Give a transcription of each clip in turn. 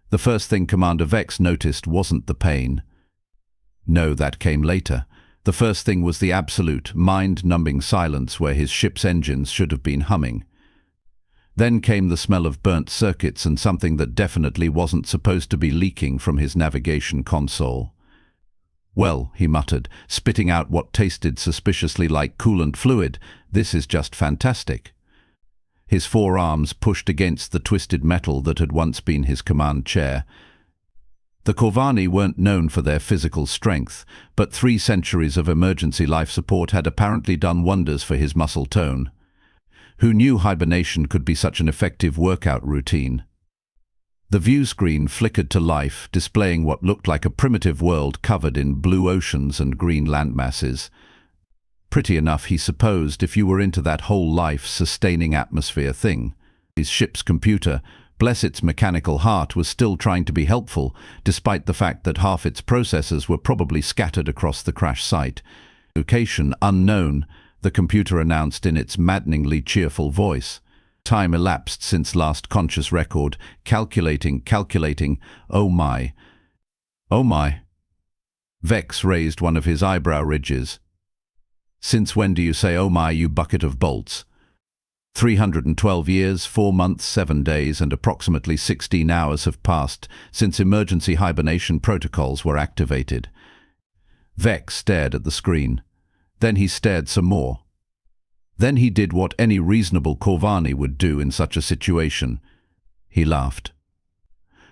The first thing Commander Vex noticed wasn't the pain. No, that came later. The first thing was the absolute, mind-numbing silence where his ship's engines should have been humming. Then came the smell of burnt circuits and something that definitely wasn't supposed to be leaking from his navigation console. "Well," he muttered, spitting out what tasted suspiciously like coolant fluid, "this is just fantastic." His forearms pushed against the twisted metal that had once been his command chair. The Corvani weren't known for their physical strength, but 3 centuries of emergency life support had apparently done wonders for his muscle tone. Who knew hibernation could be such an effective workout routine? The view screen flickered to life, displaying what looked like a primitive world covered in blue oceans and green landmasses. Pretty enough, he supposed, if you were into that whole life-sustaining atmosphere thing. His ship's computer, bless its mechanical heart, was still trying to be helpful, despite the fact that half its processors were probably scattered across the crash site. "Location unknown," the computer announced in its maddeningly cheerful voice. Time elapsed since last conscious record. Calculating. Oh my. Oh my. Vex raised one of his eyebrow ridges. "Since when do you say oh my, you bucket of bolts?" 312 years, 4 months, 7 days, and approximately 16 hours have passed since emergency hibernation protocols were activated. Vex stared at the screen. Then he stared some more. Then he did what any reasonable Corvani would do in such a situation. He laughed.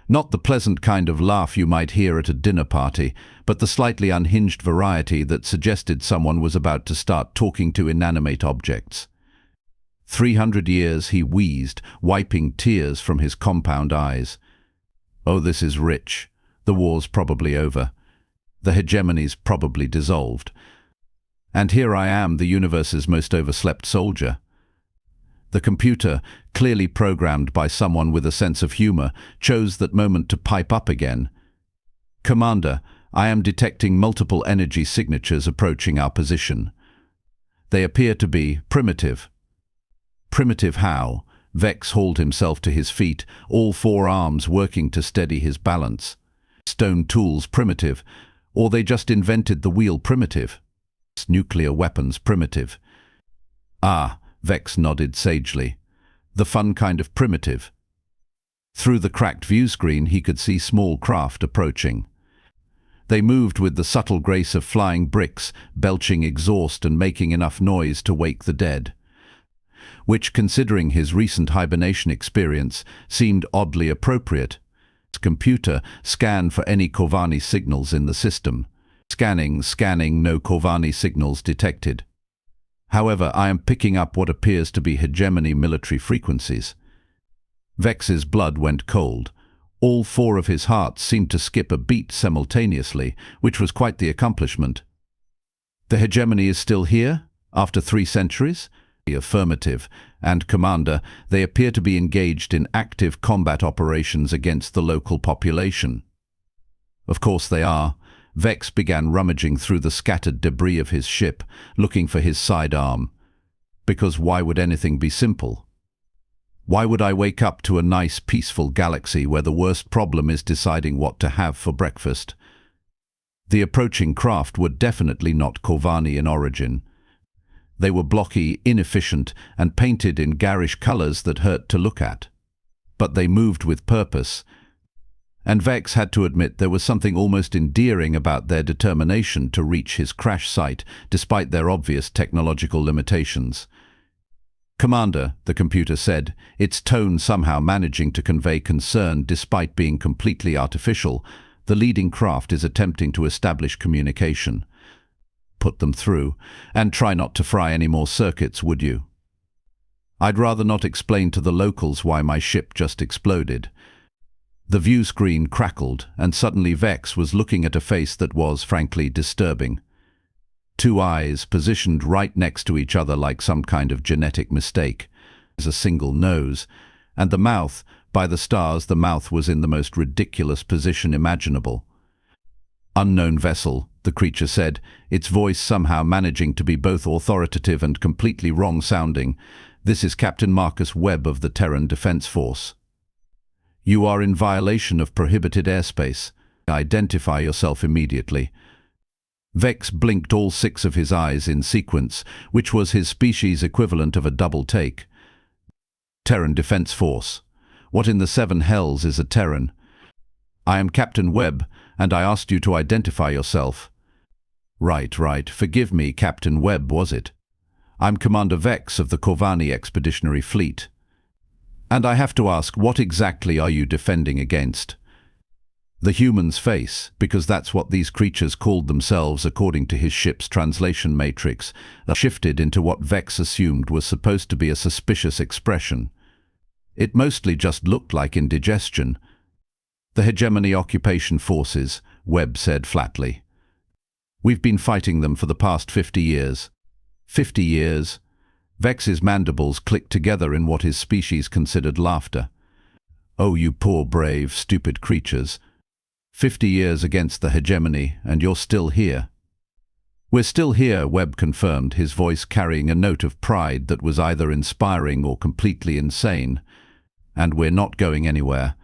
Not the pleasant kind of laugh you might hear at a dinner party, but the slightly unhinged variety that suggested someone was about to start talking to inanimate objects. 300 years, he wheezed, wiping tears from his compound eyes. "Oh, this is rich. The war's probably over. The Hegemony's probably dissolved. And here I am, the universe's most overslept soldier." The computer, clearly programmed by someone with a sense of humor, chose that moment to pipe up again. "Commander, I am detecting multiple energy signatures approaching our position. They appear to be primitive." Primitive how? Vex hauled himself to his feet, all 4 arms working to steady his balance. Stone tools primitive, or they just invented the wheel primitive? Nuclear weapons primitive. "Ah," Vex nodded sagely. "The fun kind of primitive." Through the cracked view screen he could see small craft approaching. They moved with the subtle grace of flying bricks, belching exhaust and making enough noise to wake the dead. Which, considering his recent hibernation experience, seemed oddly appropriate. His computer scanned for any Corvani signals in the system. Scanning, no Corvani signals detected. However, I am picking up what appears to be Hegemony military frequencies. Vex's blood went cold. All 4 of his hearts seemed to skip a beat simultaneously, which was quite the accomplishment. "The Hegemony is still here? After 3 centuries? Affirmative. And, Commander, they appear to be engaged in active combat operations against the local population." "Of course they are." Vex began rummaging through the scattered debris of his ship, looking for his sidearm. "Because why would anything be simple? Why would I wake up to a nice, peaceful galaxy where the worst problem is deciding what to have for breakfast?" The approaching craft were definitely not Corvani in origin. They were blocky, inefficient, and painted in garish colors that hurt to look at. But they moved with purpose. And Vex had to admit there was something almost endearing about their determination to reach his crash site, despite their obvious technological limitations. "Commander," the computer said, its tone somehow managing to convey concern despite being completely artificial, "the leading craft is attempting to establish communication." "Put them through, and try not to fry any more circuits, would you?" "I'd rather not explain to the locals why my ship just exploded." The view screen crackled, and suddenly Vex was looking at a face that was, frankly, disturbing. 2 eyes positioned right next to each other like some kind of genetic mistake. A single nose. And the mouth, by the stars, the mouth was in the most ridiculous position imaginable. "Unknown vessel," the creature said, its voice somehow managing to be both authoritative and completely wrong-sounding. "This is Captain Marcus Webb of the Terran Defense Force." You are in violation of prohibited airspace. Identify yourself immediately. Vex blinked all 6 of his eyes in sequence, which was his species' equivalent of a double take. Terran Defense Force. What in the 7 hells is a Terran? I am Captain Webb, and I asked you to identify yourself. Right. Forgive me, Captain Webb, was it? I'm Commander Vex of the Corvani Expeditionary Fleet. And I have to ask, what exactly are you defending against? The human's face, because that's what these creatures called themselves according to his ship's translation matrix, shifted into what Vex assumed was supposed to be a suspicious expression. It mostly just looked like indigestion. The Hegemony occupation forces, Webb said flatly. We've been fighting them for the past 50 years. 50 years? Vex's mandibles clicked together in what his species considered laughter. Oh, you poor, brave, stupid creatures. 50 years against the Hegemony, and you're still here. We're still here, Webb confirmed, his voice carrying a note of pride that was either inspiring or completely insane. And we're not going anywhere.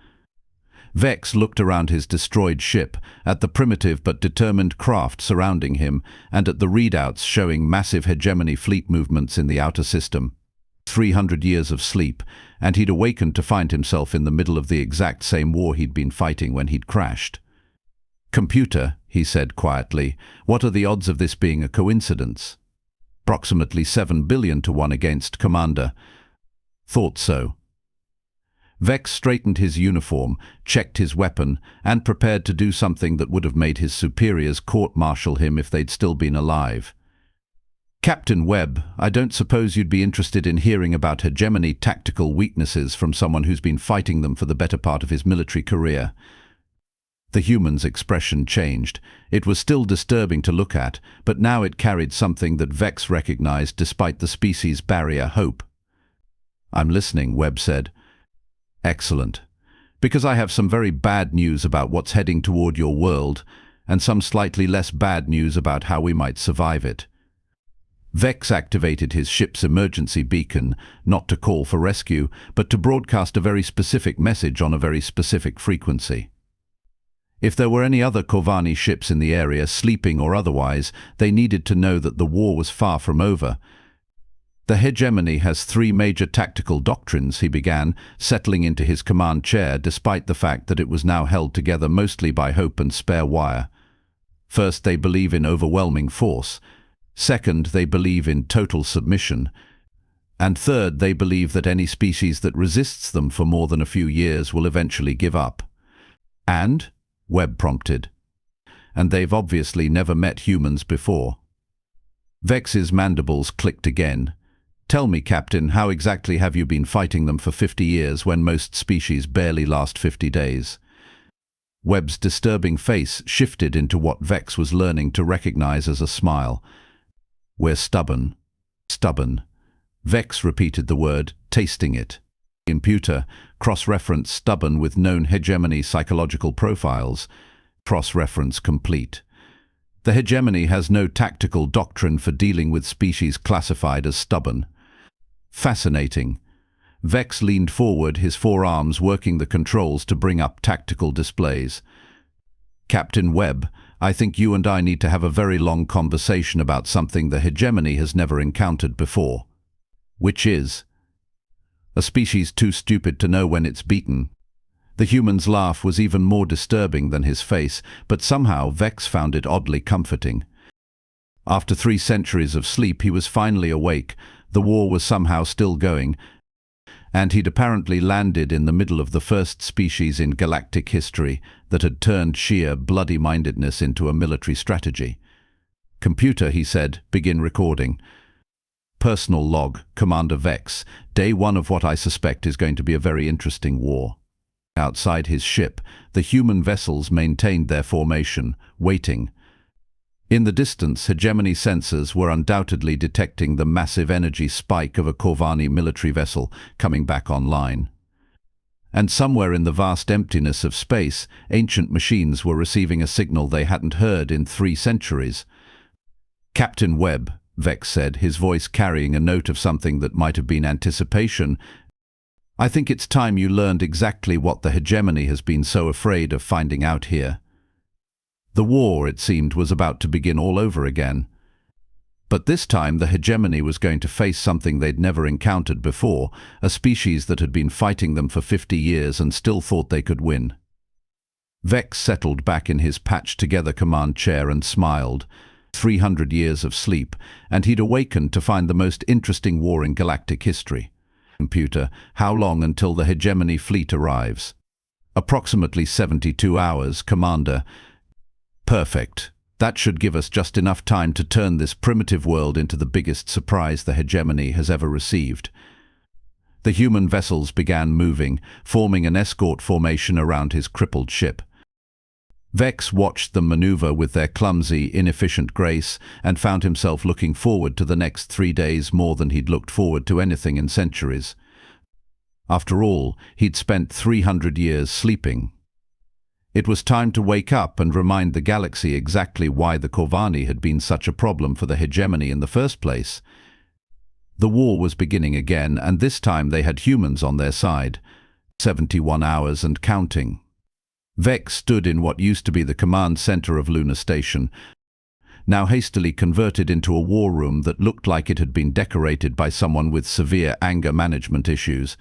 Vex looked around his destroyed ship, at the primitive but determined craft surrounding him, and at the readouts showing massive Hegemony fleet movements in the outer system. 300 years of sleep, and he'd awakened to find himself in the middle of the exact same war he'd been fighting when he'd crashed. Computer, he said quietly, what are the odds of this being a coincidence? Approximately 7 billion to 1 against Commander. Thought so. Vex straightened his uniform, checked his weapon, and prepared to do something that would have made his superiors court-martial him if they'd still been alive. Captain Webb, I don't suppose you'd be interested in hearing about Hegemony tactical weaknesses from someone who's been fighting them for the better part of his military career. The human's expression changed. It was still disturbing to look at, but now it carried something that Vex recognized despite the species' barrier: hope. I'm listening, Webb said. Excellent. Because I have some very bad news about what's heading toward your world, and some slightly less bad news about how we might survive it. Vex activated his ship's emergency beacon, not to call for rescue, but to broadcast a very specific message on a very specific frequency. If there were any other Corvani ships in the area, sleeping or otherwise, they needed to know that the war was far from over. The Hegemony has 3 major tactical doctrines, he began, settling into his command chair despite the fact that it was now held together mostly by hope and spare wire. First, they believe in overwhelming force. Second, they believe in total submission. And third, they believe that any species that resists them for more than a few years will eventually give up. And? Webb prompted. And they've obviously never met humans before. Vex's mandibles clicked again. Tell me, Captain, how exactly have you been fighting them for 50 years when most species barely last 50 days? Webb's disturbing face shifted into what Vex was learning to recognize as a smile. We're stubborn. Stubborn. Vex repeated the word, tasting it. Computer, cross-reference stubborn with known Hegemony psychological profiles. Cross-reference complete. The Hegemony has no tactical doctrine for dealing with species classified as stubborn. Fascinating. Vex leaned forward, his forearms working the controls to bring up tactical displays. Captain Webb, I think you and I need to have a very long conversation about something the Hegemony has never encountered before. Which is? A species too stupid to know when it's beaten. The human's laugh was even more disturbing than his face, but somehow Vex found it oddly comforting. After 3 centuries of sleep, he was finally awake. The war was somehow still going, and he'd apparently landed in the middle of the first species in galactic history that had turned sheer bloody-mindedness into a military strategy. Computer, he said, begin recording. Personal log, Commander Vex. Day 1 of what I suspect is going to be a very interesting war. Outside his ship, the human vessels maintained their formation, waiting. In the distance, Hegemony sensors were undoubtedly detecting the massive energy spike of a Corvani military vessel coming back online. And somewhere in the vast emptiness of space, ancient machines were receiving a signal they hadn't heard in 3 centuries. Captain Webb, Vex said, his voice carrying a note of something that might have been anticipation. I think it's time you learned exactly what the Hegemony has been so afraid of finding out here. The war, it seemed, was about to begin all over again. But this time the Hegemony was going to face something they'd never encountered before, a species that had been fighting them for 50 years and still thought they could win. Vex settled back in his patched-together command chair and smiled. 300 years of sleep, and he'd awakened to find the most interesting war in galactic history. Computer, how long until the Hegemony fleet arrives? Approximately 72 hours, Commander. Perfect. That should give us just enough time to turn this primitive world into the biggest surprise the Hegemony has ever received. The human vessels began moving, forming an escort formation around his crippled ship. Vex watched them maneuver with their clumsy, inefficient grace and found himself looking forward to the next 3 days more than he'd looked forward to anything in centuries. After all, he'd spent 300 years sleeping. It was time to wake up and remind the galaxy exactly why the Corvani had been such a problem for the Hegemony in the first place. The war was beginning again, and this time they had humans on their side. 71 hours and counting. Vex stood in what used to be the command center of Lunar Station, now hastily converted into a war room that looked like it had been decorated by someone with severe anger management issues.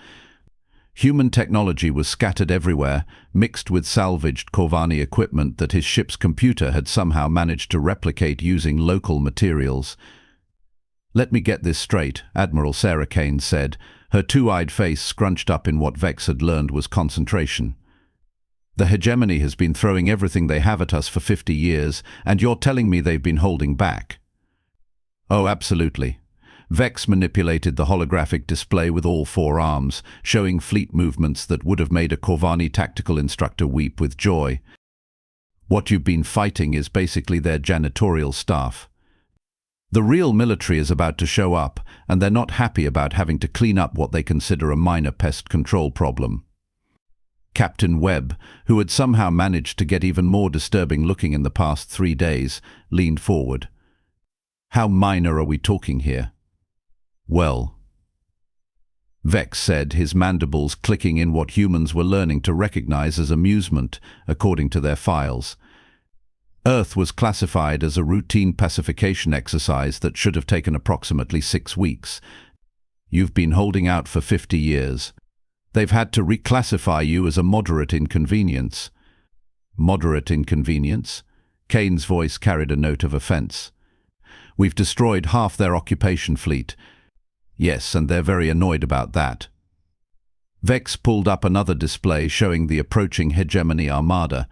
Human technology was scattered everywhere, mixed with salvaged Corvani equipment that his ship's computer had somehow managed to replicate using local materials. "Let me get this straight," Admiral Kane said, her two-eyed face scrunched up in what Vex had learned was concentration. "The Hegemony has been throwing everything they have at us for 50 years, and you're telling me they've been holding back?" "Oh, absolutely." Vex manipulated the holographic display with all 4 arms, showing fleet movements that would have made a Corvani tactical instructor weep with joy. "What you've been fighting is basically their janitorial staff. The real military is about to show up, and they're not happy about having to clean up what they consider a minor pest control problem." Captain Webb, who had somehow managed to get even more disturbing looking in the past 3 days, leaned forward. "How minor are we talking here?" "Well," Vex said, his mandibles clicking in what humans were learning to recognize as amusement, according to their files. Earth was classified as a routine pacification exercise that should have taken approximately 6 weeks. You've been holding out for 50 years. They've had to reclassify you as a moderate inconvenience. Moderate inconvenience? Kane's voice carried a note of offense. "We've destroyed half their occupation fleet." "Yes, and they're very annoyed about that." Vex pulled up another display showing the approaching Hegemony armada.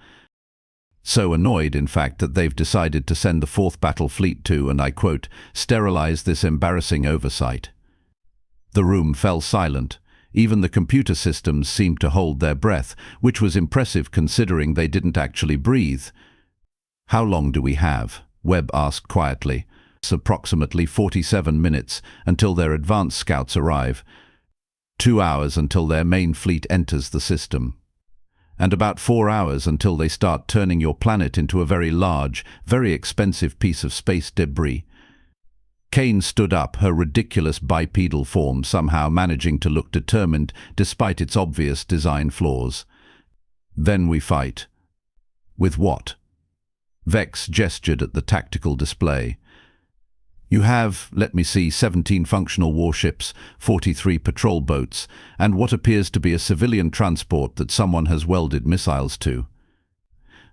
So annoyed, in fact, that they've decided to send the 4th Battle Fleet to, and I quote, "sterilize this embarrassing oversight." The room fell silent. Even the computer systems seemed to hold their breath, which was impressive considering they didn't actually breathe. "How long do we have?" Webb asked quietly. "It's approximately 47 minutes until their advanced scouts arrive. 2 hours until their main fleet enters the system. And about 4 hours until they start turning your planet into a very large, very expensive piece of space debris." Kane stood up, her ridiculous bipedal form somehow managing to look determined despite its obvious design flaws. "Then we fight." "With what?" Vex gestured at the tactical display. "You have, let me see, 17 functional warships, 43 patrol boats, and what appears to be a civilian transport that someone has welded missiles to.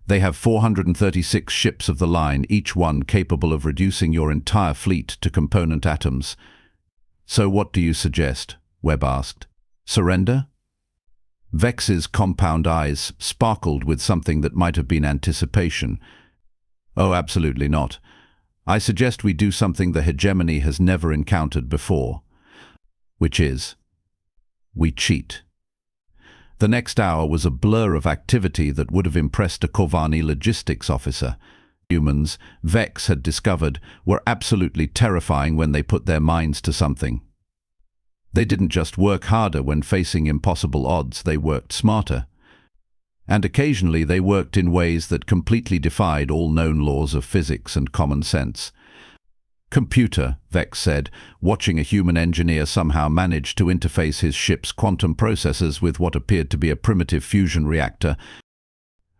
They have 436 ships of the line, each one capable of reducing your entire fleet to component atoms." "So what do you suggest?" Webb asked. "Surrender?" Vex's compound eyes sparkled with something that might have been anticipation. "Oh, absolutely not. I suggest we do something the Hegemony has never encountered before. Which is, we cheat." The next hour was a blur of activity that would have impressed a Corvani logistics officer. Humans, Vex had discovered, were absolutely terrifying when they put their minds to something. They didn't just work harder when facing impossible odds, they worked smarter. And occasionally they worked in ways that completely defied all known laws of physics and common sense. Computer, Vex said, watching a human engineer somehow manage to interface his ship's quantum processors with what appeared to be a primitive fusion reactor.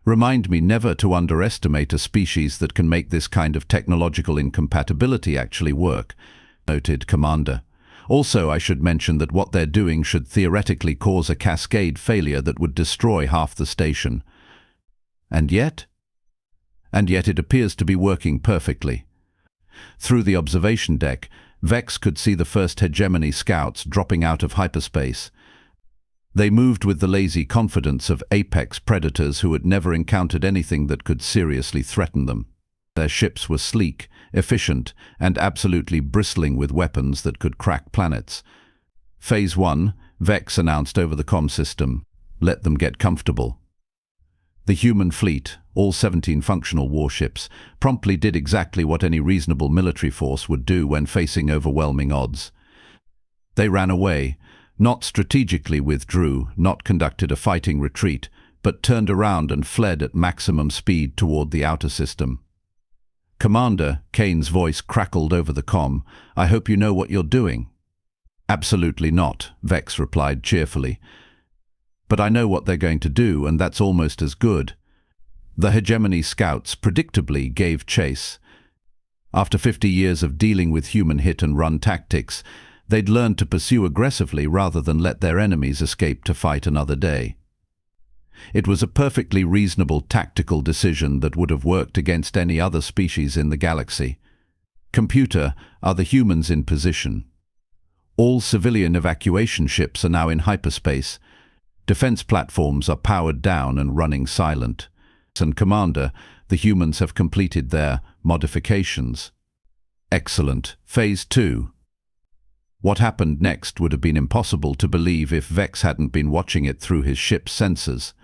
Remind me never to underestimate a species that can make this kind of technological incompatibility actually work, noted Commander. Also, I should mention that what they're doing should theoretically cause a cascade failure that would destroy half the station. And yet it appears to be working perfectly. Through the observation deck, Vex could see the first Hegemony scouts dropping out of hyperspace. They moved with the lazy confidence of apex predators who had never encountered anything that could seriously threaten them. Their ships were sleek, efficient, and absolutely bristling with weapons that could crack planets. Phase 1, Vex announced over the comm system. Let them get comfortable. The human fleet, all 17 functional warships, promptly did exactly what any reasonable military force would do when facing overwhelming odds. They ran away, not strategically withdrew, not conducted a fighting retreat, but turned around and fled at maximum speed toward the outer system. Commander, Kane's voice crackled over the comm. I hope you know what you're doing. Absolutely not, Vex replied cheerfully. But I know what they're going to do, and that's almost as good. The Hegemony scouts predictably gave chase. After 50 years of dealing with human hit-and-run tactics, they'd learned to pursue aggressively rather than let their enemies escape to fight another day. It was a perfectly reasonable tactical decision that would have worked against any other species in the galaxy. Computer, are the humans in position? All civilian evacuation ships are now in hyperspace. Defense platforms are powered down and running silent. And Commander, the humans have completed their modifications. Excellent. Phase 2. What happened next would have been impossible to believe if Vex hadn't been watching it through his ship's sensors.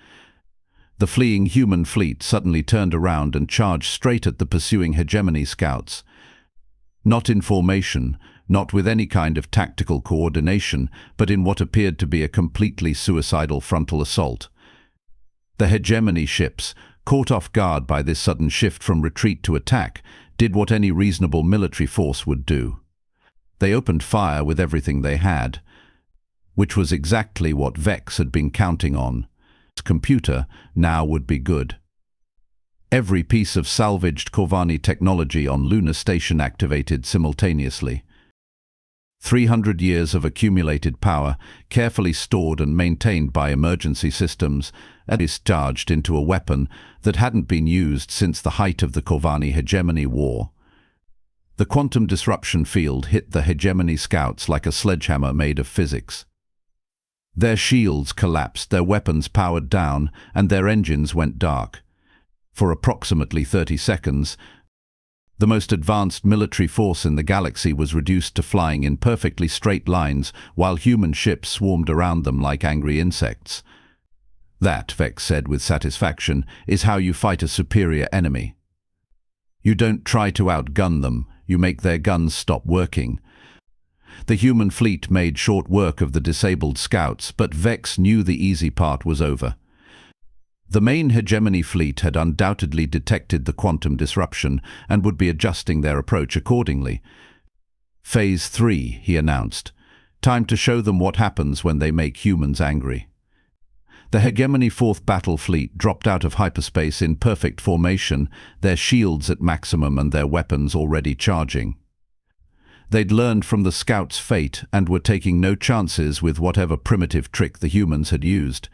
The fleeing human fleet suddenly turned around and charged straight at the pursuing Hegemony scouts. Not in formation, not with any kind of tactical coordination, but in what appeared to be a completely suicidal frontal assault. The Hegemony ships, caught off guard by this sudden shift from retreat to attack, did what any reasonable military force would do. They opened fire with everything they had, which was exactly what Vex had been counting on. His computer now would be good. Every piece of salvaged Corvani technology on Lunar Station activated simultaneously. 300 years of accumulated power, carefully stored and maintained by emergency systems, and discharged into a weapon that hadn't been used since the height of the Corvani Hegemony War. The quantum disruption field hit the Hegemony scouts like a sledgehammer made of physics. Their shields collapsed, their weapons powered down, and their engines went dark. For approximately 30 seconds, the most advanced military force in the galaxy was reduced to flying in perfectly straight lines while human ships swarmed around them like angry insects. That, Vex said with satisfaction, is how you fight a superior enemy. You don't try to outgun them, you make their guns stop working. The human fleet made short work of the disabled scouts, but Vex knew the easy part was over. The main Hegemony fleet had undoubtedly detected the quantum disruption and would be adjusting their approach accordingly. Phase 3, he announced. Time to show them what happens when they make humans angry. The Hegemony 4th Battle Fleet dropped out of hyperspace in perfect formation, their shields at maximum and their weapons already charging. They'd learned from the scouts' fate and were taking no chances with whatever primitive trick the humans had used.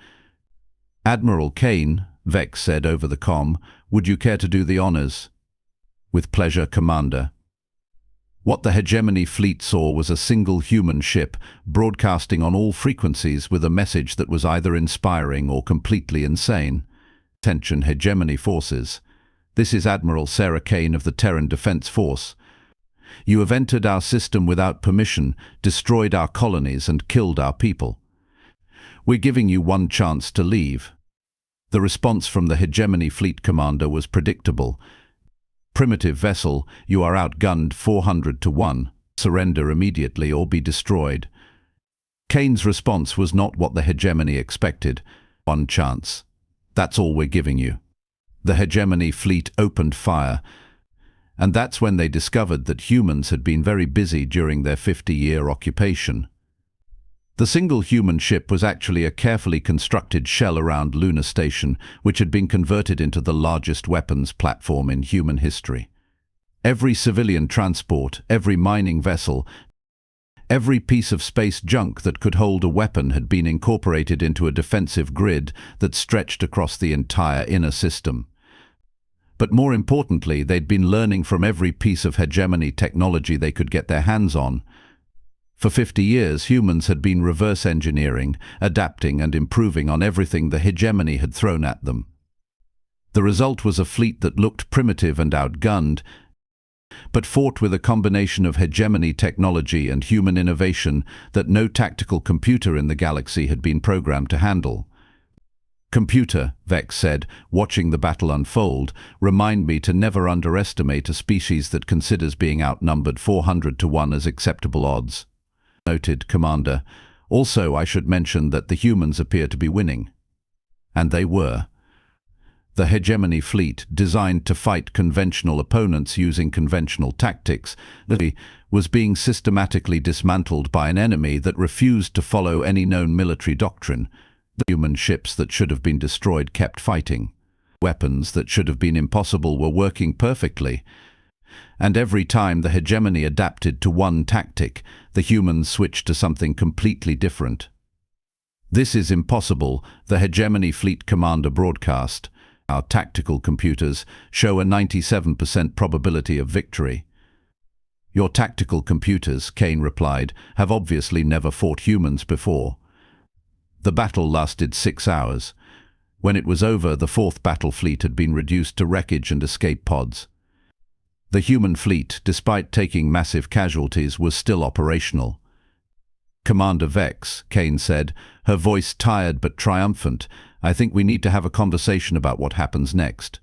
Admiral Kane, Vex said over the comm, would you care to do the honors? With pleasure, Commander. What the Hegemony fleet saw was a single human ship broadcasting on all frequencies with a message that was either inspiring or completely insane. Attention Hegemony forces. This is Admiral Sarah Kane of the Terran Defense Force. You have entered our system without permission, destroyed our colonies and killed our people. We're giving you one chance to leave. The response from the Hegemony fleet commander was predictable. Primitive vessel, you are outgunned 400 to 1. Surrender immediately or be destroyed. Kane's response was not what the Hegemony expected. One chance. That's all we're giving you. The Hegemony fleet opened fire, And that's when they discovered that humans had been very busy during their 50-year occupation. The single human ship was actually a carefully constructed shell around Lunar Station, which had been converted into the largest weapons platform in human history. Every civilian transport, every mining vessel, every piece of space junk that could hold a weapon had been incorporated into a defensive grid that stretched across the entire inner system. But more importantly, they'd been learning from every piece of hegemony technology they could get their hands on. For 50 years, humans had been reverse engineering, adapting and improving on everything the hegemony had thrown at them. The result was a fleet that looked primitive and outgunned, but fought with a combination of hegemony technology and human innovation that no tactical computer in the galaxy had been programmed to handle. "Computer," Vex said, watching the battle unfold, "remind me to never underestimate a species that considers being outnumbered 400 to 1 as acceptable odds." Noted, Commander. "Also, I should mention that the humans appear to be winning." And they were. The hegemony fleet, designed to fight conventional opponents using conventional tactics, was being systematically dismantled by an enemy that refused to follow any known military doctrine. The human ships that should have been destroyed kept fighting. Weapons that should have been impossible were working perfectly. And every time the hegemony adapted to one tactic, the humans switched to something completely different. "This is impossible," the hegemony fleet commander broadcast. "Our tactical computers show a 97% probability of victory." "Your tactical computers," Kane replied, "have obviously never fought humans before." The battle lasted 6 hours. When it was over, the fourth battle fleet had been reduced to wreckage and escape pods. The human fleet, despite taking massive casualties, was still operational. "Commander Vex," Kane said, her voice tired but triumphant, "I think we need to have a conversation about what happens next."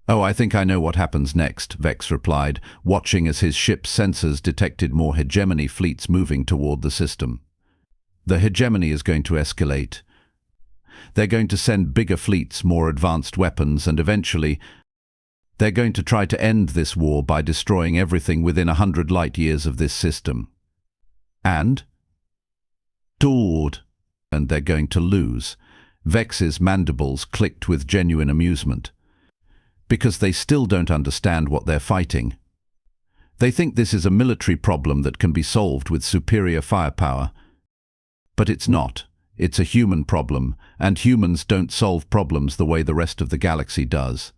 "Oh, I think I know what happens next," Vex replied, watching as his ship's sensors detected more hegemony fleets moving toward the system. "The hegemony is going to escalate. They're going to send bigger fleets, more advanced weapons, and eventually they're going to try to end this war by destroying everything within 100 light years of this system. And they're going to lose." Vex's mandibles clicked with genuine amusement. "Because they still don't understand what they're fighting. They think this is a military problem that can be solved with superior firepower. But it's not. It's a human problem, and humans don't solve problems the way the rest of the galaxy does."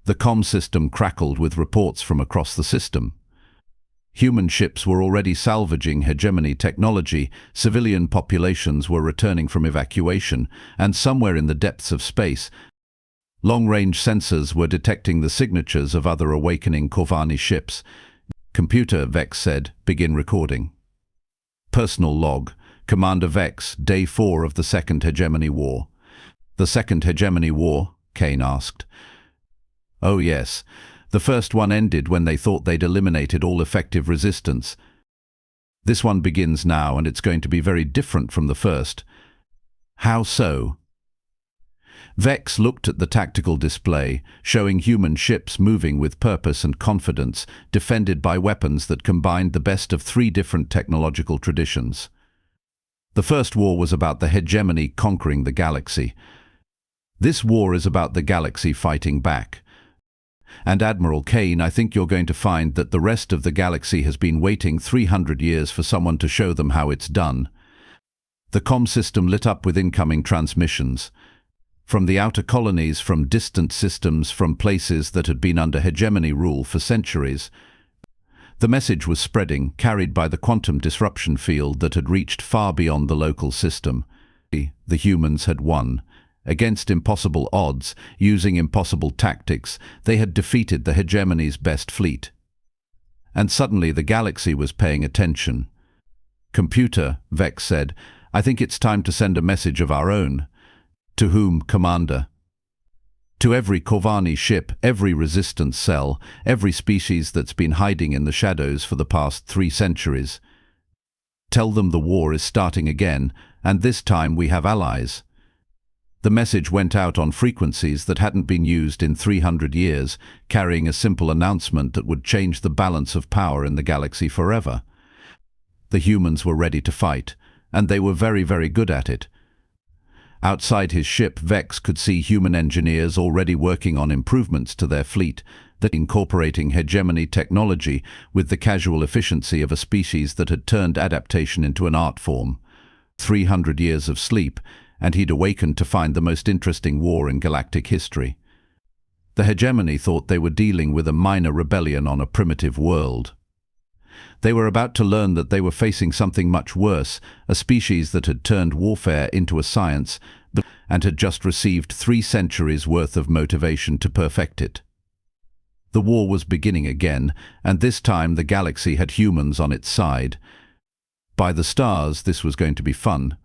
The comm system crackled with reports from across the system. Human ships were already salvaging hegemony technology, civilian populations were returning from evacuation, and somewhere in the depths of space, long-range sensors were detecting the signatures of other awakening Corvani ships. "Computer," Vex said, "begin recording." Personal log. Commander Vex, Day 4 of the Second Hegemony War. "The Second Hegemony War?" Kane asked. "Oh yes. The first one ended when they thought they'd eliminated all effective resistance. This one begins now, and it's going to be very different from the first." "How so?" Vex looked at the tactical display, showing human ships moving with purpose and confidence, defended by weapons that combined the best of 3 different technological traditions. The first war was about the hegemony conquering the galaxy. This war is about the galaxy fighting back. And Admiral Kane, I think you're going to find that the rest of the galaxy has been waiting 300 years for someone to show them how it's done. The comm system lit up with incoming transmissions. From the outer colonies, from distant systems, from places that had been under hegemony rule for centuries. The message was spreading, carried by the quantum disruption field that had reached far beyond the local system. The humans had won. Against impossible odds, using impossible tactics, they had defeated the hegemony's best fleet. And suddenly the galaxy was paying attention. "Computer," Vex said, "I think it's time to send a message of our own." "To whom, Commander?" "To every Corvani ship, every resistance cell, every species that's been hiding in the shadows for the past 3 centuries. Tell them the war is starting again, and this time we have allies. The message went out on frequencies that hadn't been used in 300 years, carrying a simple announcement that would change the balance of power in the galaxy forever. The humans were ready to fight, and they were very, very good at it. Outside his ship, Vex could see human engineers already working on improvements to their fleet, that incorporating hegemony technology with the casual efficiency of a species that had turned adaptation into an art form. 300 years of sleep, and he'd awakened to find the most interesting war in galactic history. The hegemony thought they were dealing with a minor rebellion on a primitive world. They were about to learn that they were facing something much worse, a species that had turned warfare into a science and had just received 3 centuries worth of motivation to perfect it. The war was beginning again, and this time the galaxy had humans on its side. By the stars, this was going to be fun.